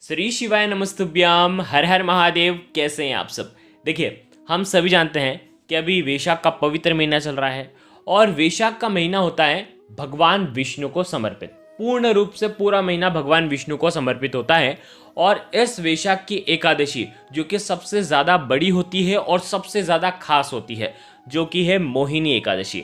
श्री शिवाय नमस्तुभ्याम, हर हर महादेव। कैसे हैं आप सब? देखिए, हम सभी जानते हैं कि अभी वैशाख का पवित्र महीना चल रहा है और वैशाख का महीना होता है भगवान विष्णु को समर्पित। पूर्ण रूप से पूरा महीना भगवान विष्णु को समर्पित होता है और इस वैशाख की एकादशी जो कि सबसे ज़्यादा बड़ी होती है और सबसे ज़्यादा खास होती है, जो कि है मोहिनी एकादशी।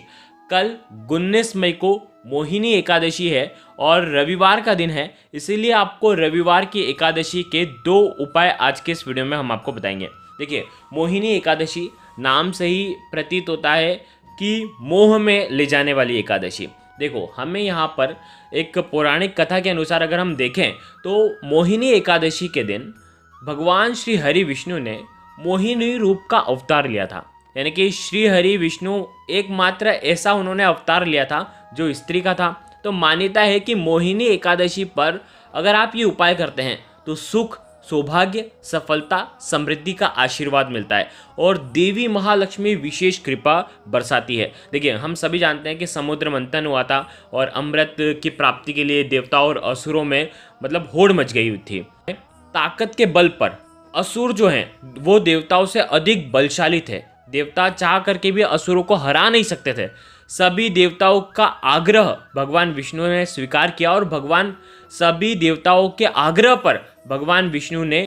कल 19 मई को मोहिनी एकादशी है और रविवार का दिन है, इसीलिए आपको रविवार की एकादशी के 2 उपाय आज के इस वीडियो में हम आपको बताएंगे। देखिए, मोहिनी एकादशी नाम से ही प्रतीत होता है कि मोह में ले जाने वाली एकादशी। देखो, हमें यहाँ पर एक पौराणिक कथा के अनुसार अगर हम देखें तो मोहिनी एकादशी के दिन भगवान श्री हरि विष्णु ने मोहिनी रूप का अवतार लिया था। यानी कि श्री हरि विष्णु एकमात्र ऐसा उन्होंने अवतार लिया था जो स्त्री का था। तो मान्यता है कि मोहिनी एकादशी पर अगर आप ये उपाय करते हैं तो सुख, सौभाग्य, सफलता, समृद्धि का आशीर्वाद मिलता है और देवी महालक्ष्मी विशेष कृपा बरसाती है। देखिए, हम सभी जानते हैं कि समुद्र मंथन हुआ था और अमृत की प्राप्ति के लिए देवताओं और असुरों में होड़ मच गई हुई थी। ताकत के बल पर असुर जो हैं वो देवताओं से अधिक बलशाली थे। देवता चाह करके भी असुरों को हरा नहीं सकते थे। सभी देवताओं का आग्रह भगवान विष्णु ने स्वीकार किया और सभी देवताओं के आग्रह पर भगवान विष्णु ने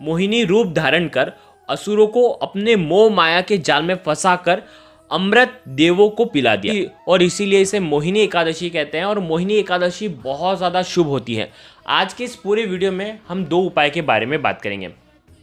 मोहिनी रूप धारण कर असुरों को अपने मोह माया के जाल में फंसाकर अमृत देवों को पिला दिया और इसीलिए इसे मोहिनी एकादशी कहते हैं। और मोहिनी एकादशी बहुत ज़्यादा शुभ होती है। आज के इस पूरे वीडियो में हम 2 उपाय के बारे में बात करेंगे।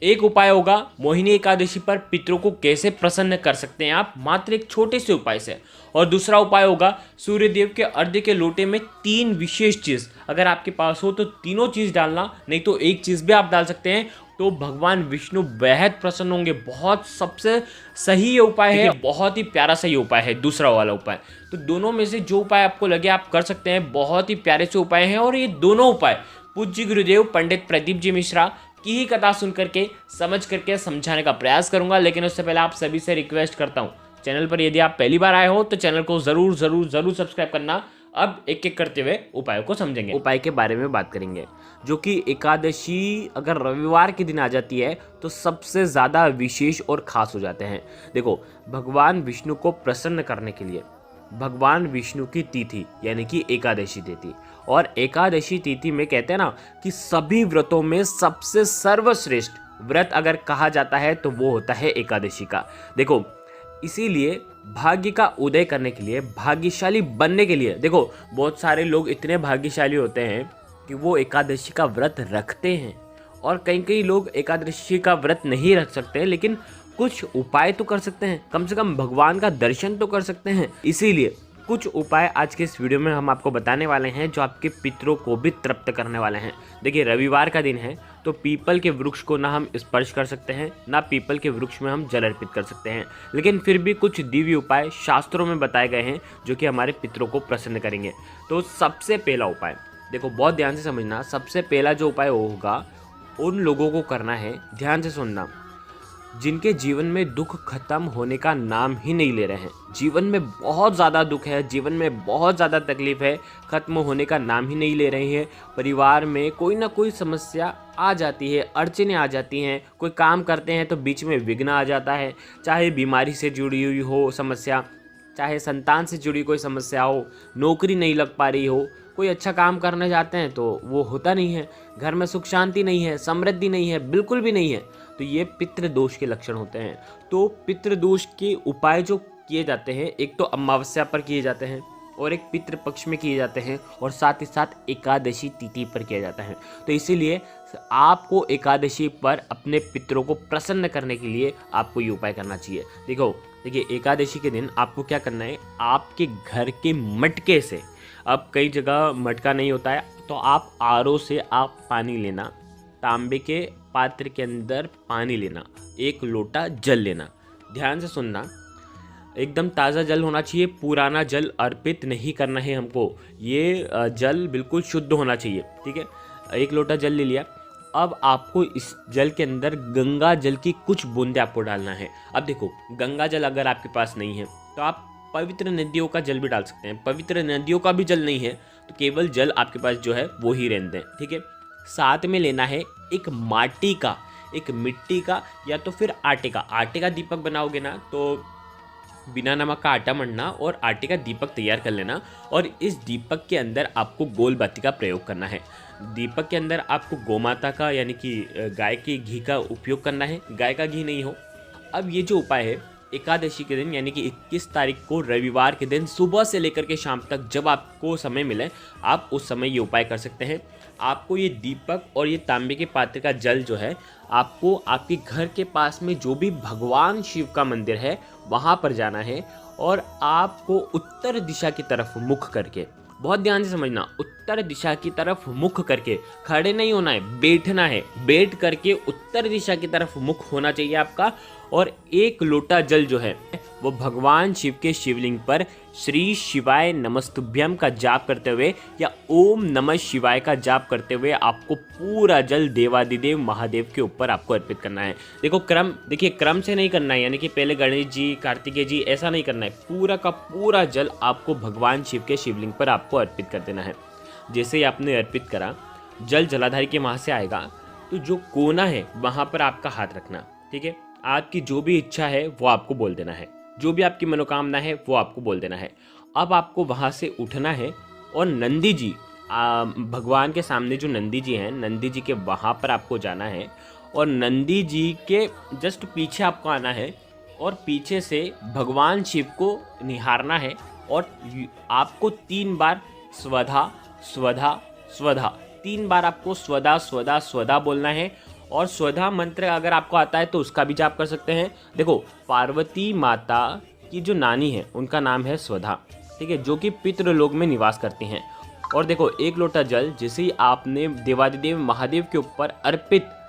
एक उपाय होगा मोहिनी एकादशी पर पितरों को कैसे प्रसन्न कर सकते हैं आप मात्र एक छोटे से उपाय से, और दूसरा उपाय होगा सूर्यदेव के अर्घ्य के लोटे में 3 विशेष चीज़ अगर आपके पास हो तो तीनों चीज़ डालना, नहीं तो एक चीज़ भी आप डाल सकते हैं, तो भगवान विष्णु बेहद प्रसन्न होंगे। बहुत सबसे सही ये उपाय है, बहुत ही प्यारा सा ये उपाय है दूसरा वाला उपाय। तो दोनों में से जो उपाय आपको लगे आप कर सकते हैं। बहुत ही प्यारे से उपाय हैं और ये दोनों उपाय पूज्य गुरुदेव पंडित प्रदीप जी मिश्रा की ही कथा सुन करके समझ करके समझाने का प्रयास करूंगा। लेकिन उससे पहले आप सभी से रिक्वेस्ट करता हूं, चैनल पर यदि आप पहली बार आए हो तो चैनल को जरूर जरूर जरूर सब्सक्राइब करना। अब एक एक करते हुए उपायों को समझेंगे। उपाय के बारे में बात करेंगे, जो कि एकादशी अगर रविवार के दिन आ जाती है तो सबसे ज़्यादा विशेष और खास हो जाते हैं। देखो, भगवान विष्णु को प्रसन्न करने के लिए भगवान विष्णु की तिथि यानी कि एकादशी तिथि, और एकादशी तिथि में कहते हैं ना कि सभी व्रतों में सबसे सर्वश्रेष्ठ व्रत अगर कहा जाता है तो वो होता है एकादशी का। देखो, इसीलिए भाग्य का उदय करने के लिए, भाग्यशाली बनने के लिए, देखो बहुत सारे लोग इतने भाग्यशाली होते हैं कि वो एकादशी का व्रत रखते हैं और कई लोग एकादशी का व्रत नहीं रख सकते, लेकिन कुछ उपाय तो कर सकते हैं, कम से कम भगवान का दर्शन तो कर सकते हैं। इसीलिए कुछ उपाय आज के इस वीडियो में हम आपको बताने वाले हैं जो आपके पितरों को भी तृप्त करने वाले हैं। देखिए, रविवार का दिन है तो पीपल के वृक्ष को ना हम स्पर्श कर सकते हैं, ना पीपल के वृक्ष में हम जल अर्पित कर सकते हैं, लेकिन फिर भी कुछ दिव्य उपाय शास्त्रों में बताए गए हैं जो कि हमारे पितरों को प्रसन्न करेंगे। तो सबसे पहला उपाय, देखो बहुत ध्यान से समझना, सबसे पहला जो उपाय होगा उन लोगों को करना है, ध्यान से सुनना, जिनके जीवन में दुख खत्म होने का नाम ही नहीं ले रहे हैं। जीवन में बहुत ज़्यादा दुख है, जीवन में बहुत ज़्यादा तकलीफ है, खत्म होने का नाम ही नहीं ले रहे हैं। परिवार में कोई ना कोई समस्या आ जाती है, अड़चनें आ जाती हैं, कोई काम करते हैं तो बीच में विघ्न आ जाता है, चाहे बीमारी से जुड़ी हुई हो समस्या, चाहे संतान से जुड़ी कोई समस्या हो, नौकरी नहीं लग पा रही हो, कोई अच्छा काम करने जाते हैं तो वो होता नहीं है, घर में सुख शांति नहीं है, समृद्धि नहीं है, बिल्कुल भी नहीं है, तो ये पितृ दोष के लक्षण होते हैं। तो पितृ दोष के उपाय जो किए जाते हैं, एक तो अमावस्या पर किए जाते हैं और एक पितृ पक्ष में किए जाते हैं और साथ ही साथ एकादशी तिथि पर किया जाता है। तो इसीलिए आपको एकादशी पर अपने पितरों को प्रसन्न करने के लिए आपको ये उपाय करना चाहिए। देखिए, एकादशी के दिन आपको क्या करना है, आपके घर के मटके से, अब कई जगह मटका नहीं होता है तो आप आरओ से आप पानी लेना, तांबे के पात्र के अंदर पानी लेना, 1 लोटा जल लेना। ध्यान से सुनना, एकदम ताज़ा जल होना चाहिए, पुराना जल अर्पित नहीं करना है हमको, ये जल बिल्कुल शुद्ध होना चाहिए, ठीक है। 1 लोटा जल ले लिया। अब आपको इस जल के अंदर गंगा जल की कुछ बूंदे आपको डालना है। अब देखो, गंगा जल अगर आपके पास नहीं है तो आप पवित्र नदियों का जल भी डाल सकते हैं। पवित्र नदियों का भी जल नहीं है तो केवल जल आपके पास जो है वो ही रहने दें, ठीक है। साथ में लेना है एक माटी का, एक मिट्टी का या तो फिर आटे का दीपक बनाओगे ना तो बिना नमक का आटा मढ़ना और आटे का दीपक तैयार कर लेना और इस दीपक के अंदर आपको गोल बत्ती का प्रयोग करना है। दीपक के अंदर आपको गोमाता का यानी कि गाय के घी का उपयोग करना है, गाय का घी नहीं हो। अब ये जो उपाय है एकादशी के दिन यानी कि 21 तारीख को रविवार के दिन सुबह से लेकर के शाम तक जब आपको समय मिले आप उस समय ये उपाय कर सकते हैं। आपको ये दीपक और ये तांबे के पात्र का जल जो है आपको आपके घर के पास में जो भी भगवान शिव का मंदिर है वहाँ पर जाना है और आपको उत्तर दिशा की तरफ मुख करके, बहुत ध्यान से समझना, उत्तर दिशा की तरफ मुख करके, खड़े नहीं होना है, बैठना है, बैठ करके उत्तर दिशा की तरफ मुख होना चाहिए आपका। और 1 लोटा जल जो है वो भगवान शिव के शिवलिंग पर श्री शिवाय नमस्तुभ्यम का जाप करते हुए या ओम नमः शिवाय का जाप करते हुए आपको पूरा जल देवादिदेव महादेव के ऊपर आपको अर्पित करना है। देखिए क्रम से नहीं करना है, यानी कि पहले गणेश जी, कार्तिकेय जी, ऐसा नहीं करना है। पूरा का पूरा जल आपको भगवान शिव के शिवलिंग पर आपको अर्पित कर देना है। जैसे ही आपने अर्पित करा, जल जलाधारी के वहाँ से आएगा तो जो कोना है वहाँ पर आपका हाथ रखना, ठीक है। आपकी जो भी इच्छा है वो आपको बोल देना है, जो भी आपकी मनोकामना है वो आपको बोल देना है। अब आपको वहाँ से उठना है और नंदी जी, भगवान के सामने जो नंदी जी हैं, नंदी जी के वहाँ पर आपको जाना है और नंदी जी के जस्ट पीछे आपको आना है और पीछे से भगवान शिव को निहारना है और आपको 3 बार स्वधा स्वधा स्वधा, 3 बार आपको स्वधा स्वधा स्वधा बोलना है। और स्वधा मंत्र अगर आपको आता है तो उसका भी जाप कर सकते हैं। देखो, पार्वती माता की जो नानी है उनका नाम है स्वधा, ठीक है, जो कि पितृलोक में निवास करती हैं। और देखो, 1 लोटा जल जैसे ही आपने देवादिदेव महादेव के ऊपर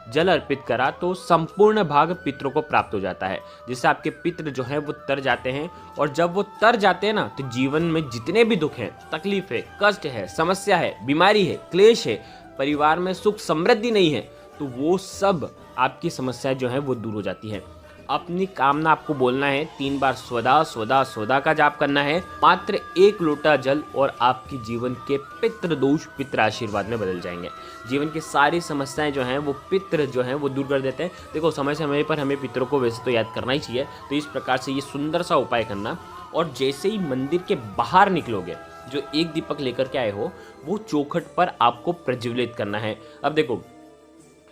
जल अर्पित करा तो संपूर्ण भाग पितरों को प्राप्त हो जाता है, जिससे आपके पितृ जो हैं वो तर जाते हैं। और जब वो तर जाते हैं ना तो जीवन में जितने भी दुख हैं, तकलीफ है, कष्ट है, समस्या है, बीमारी है, क्लेश है, परिवार में सुख समृद्धि नहीं है, तो वो सब आपकी समस्याएं जो है वो दूर हो जाती है। अपनी कामना आपको बोलना है, 3 बार स्वधा स्वधा स्वधा का जाप करना है, मात्र 1 लोटा जल, और आपकी जीवन के पितृ दोष पितृ आशीर्वाद में बदल जाएंगे। जीवन की सारी समस्याएं जो हैं वो पितृ जो हैं वो दूर कर देते हैं। देखो, समय समय पर हमें पितरों को वैसे तो याद करना ही चाहिए, तो इस प्रकार से ये सुंदर सा उपाय करना। और जैसे ही मंदिर के बाहर निकलोगे, जो 1 दीपक लेकर के आए हो वो चौखट पर आपको प्रज्वलित करना है। अब देखो,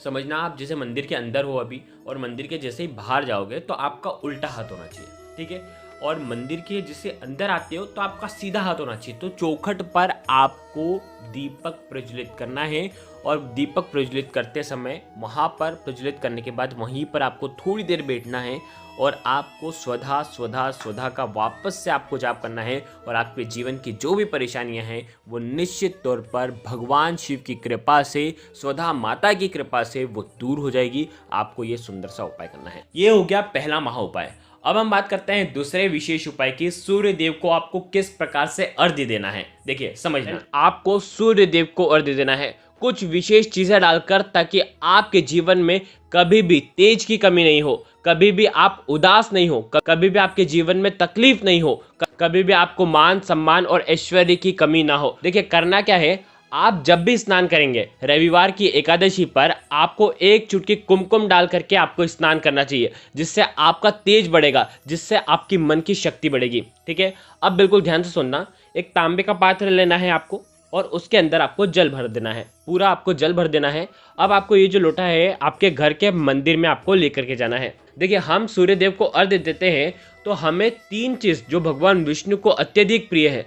समझना, आप जैसे मंदिर के अंदर हो अभी और मंदिर के जैसे ही बाहर जाओगे तो आपका उल्टा हाथ होना चाहिए, ठीक है। और मंदिर के जैसे अंदर आते हो तो आपका सीधा हाथ होना चाहिए। तो चौखट पर आपको दीपक प्रज्वलित करना है और दीपक प्रज्वलित करते समय वहाँ पर प्रज्वलित करने के बाद वहीं पर आपको थोड़ी देर बैठना है और आपको स्वधा स्वधा स्वधा का वापस से आपको जाप करना है। और आपके जीवन की जो भी परेशानियां हैं वो निश्चित तौर पर भगवान शिव की कृपा से, स्वधा माता की कृपा से वो दूर हो जाएगी। आपको ये सुंदर सा उपाय करना है। ये हो गया पहला महा उपाय। अब हम बात करते हैं दूसरे विशेष उपाय की, सूर्य देव को आपको किस प्रकार से अर्घ्य देना है। देखिए, समझना, आपको सूर्य देव को अर्घ्य देना है कुछ विशेष चीजें डालकर, ताकि आपके जीवन में कभी भी तेज की कमी नहीं हो, कभी भी आप उदास नहीं हो, कभी भी आपके जीवन में तकलीफ नहीं हो, कभी भी आपको मान सम्मान और ऐश्वर्य की कमी ना हो। देखिए, करना क्या है, आप जब भी स्नान करेंगे रविवार की एकादशी पर, आपको 1 चुटकी कुमकुम डाल करके आपको स्नान करना चाहिए, जिससे आपका तेज बढ़ेगा, जिससे आपकी मन की शक्ति बढ़ेगी, ठीक है। अब बिल्कुल ध्यान से सुनना, एक तांबे का पात्र लेना है आपको और उसके अंदर आपको जल भर देना है, पूरा आपको जल भर देना है। अब आपको ये जो लोटा है आपके घर के मंदिर में आपको लेकर के जाना है। देखिए, हम सूर्य देव को अर्घ्य देते हैं तो हमें 3 चीज जो भगवान विष्णु को अत्यधिक प्रिय है,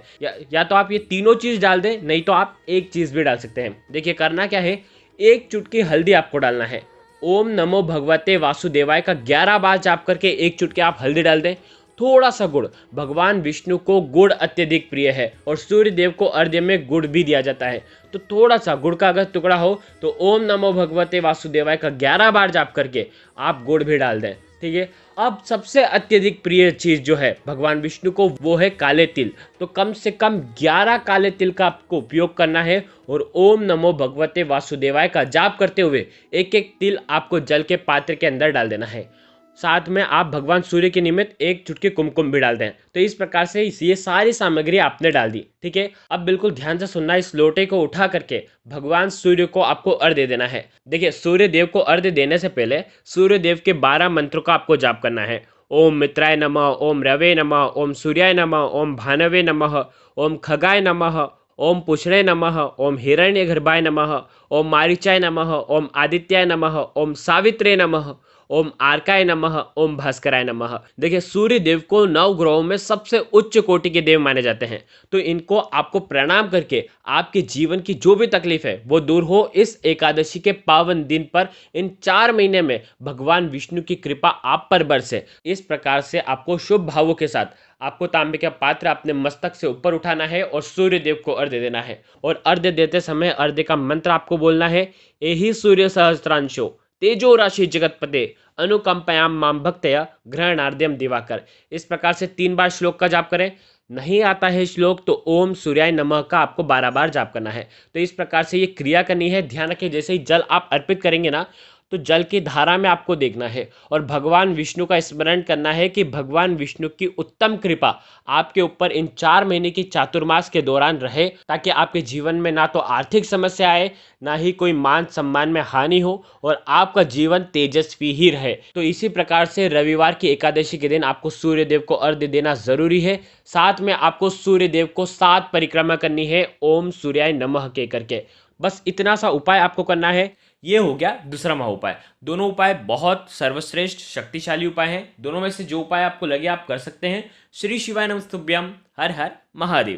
या तो आप ये तीनों चीज डाल दें, नहीं तो आप 1 चीज भी डाल सकते हैं। देखिए, करना क्या है, 1 चुटकी हल्दी आपको डालना है। ओम नमो भगवते वासुदेवाय का 11 बार जाप करके 1 चुटकी आप हल्दी डाल दें। थोड़ा सा गुड़, भगवान विष्णु को गुड़ अत्यधिक प्रिय है और सूर्य देव को अर्घ्य में गुड़ भी दिया जाता है, तो थोड़ा सा गुड़ का अगर टुकड़ा हो तो ओम नमो भगवते वासुदेवाय का 11 बार जाप करके आप गुड़ भी डाल दें, ठीक है। अब सबसे अत्यधिक प्रिय चीज जो है भगवान विष्णु को, वो है काले तिल। तो कम से कम 11 काले तिल का आपको उपयोग करना है और ओम नमो भगवते वासुदेवाय का जाप करते हुए 1-1 तिल आपको जल के पात्र के अंदर डाल देना है। साथ में आप भगवान सूर्य के निमित्त एक चुटकी कुमकुम भी डाल दें। तो इस प्रकार से ये सारी सामग्री आपने डाल दी, ठीक है। अब बिल्कुल ध्यान से सुनना, इस लोटे को उठा करके भगवान सूर्य को आपको अर्घ्य देना है। देखिए, सूर्य देव को अर्घ्य देने से पहले सूर्य देव के 12 मंत्रों का आपको जाप करना है। ओम मित्राय नमः, ओम रवे नमः, ओम सूर्याय नमः, ओम भानवे नमः, ओम खगाय नमः, ओम पुष्णे नमः, ओम हिरण्यगर्भाय नमः, ओम मारीचाय नमः, ओम आदित्याय नमः, ओम सावित्रे नमः, ओम आर्काय नमः, ओम भास्कराय नमः। देखिए, सूर्य देव को 9 ग्रहों में सबसे उच्च कोटि के देव माने जाते हैं। तो इनको आपको प्रणाम करके आपके जीवन की जो भी तकलीफ है वो दूर हो। इस एकादशी के पावन दिन पर इन 4 महीने में भगवान विष्णु की कृपा आप पर बरसे। इस प्रकार से आपको शुभ भावों के साथ आपको तांबे का पात्र अपने मस्तक से ऊपर उठाना है और सूर्य देव को अर्घ्य देना है। और अर्घ्य देते समय अर्घ्य का मंत्र आपको बोलना है, एहि सूर्य सहस्त्रांशो तेजो राशि जगतपते अनुकंपयाम माम भक्तया ग्रहणार्ध्यम दिवाकर। इस प्रकार से 3 बार श्लोक का जाप करें। नहीं आता है श्लोक तो ओम सूर्याय नमः का आपको 12 बार जाप करना है। तो इस प्रकार से ये क्रिया करनी है। ध्यान रखिए, जैसे ही जल आप अर्पित करेंगे ना, तो जल की धारा में आपको देखना है और भगवान विष्णु का स्मरण करना है कि भगवान विष्णु की उत्तम कृपा आपके ऊपर इन 4 महीने की चातुर्मास के दौरान रहे, ताकि आपके जीवन में ना तो आर्थिक समस्या आए, ना ही कोई मान सम्मान में हानि हो और आपका जीवन तेजस्वी ही रहे। तो इसी प्रकार से रविवार की एकादशी के दिन आपको सूर्य देव को अर्घ्य देना जरूरी है। साथ में आपको सूर्य देव को 7 परिक्रमा करनी है ओम सूर्याय नमः के करके। बस इतना सा उपाय आपको करना है। ये हो गया दूसरा महा उपाय। दोनों उपाय बहुत सर्वश्रेष्ठ शक्तिशाली उपाय हैं। दोनों में से जो उपाय आपको लगे आप कर सकते हैं। श्री शिवाय नमस्तुभ्यम। हर हर महादेव।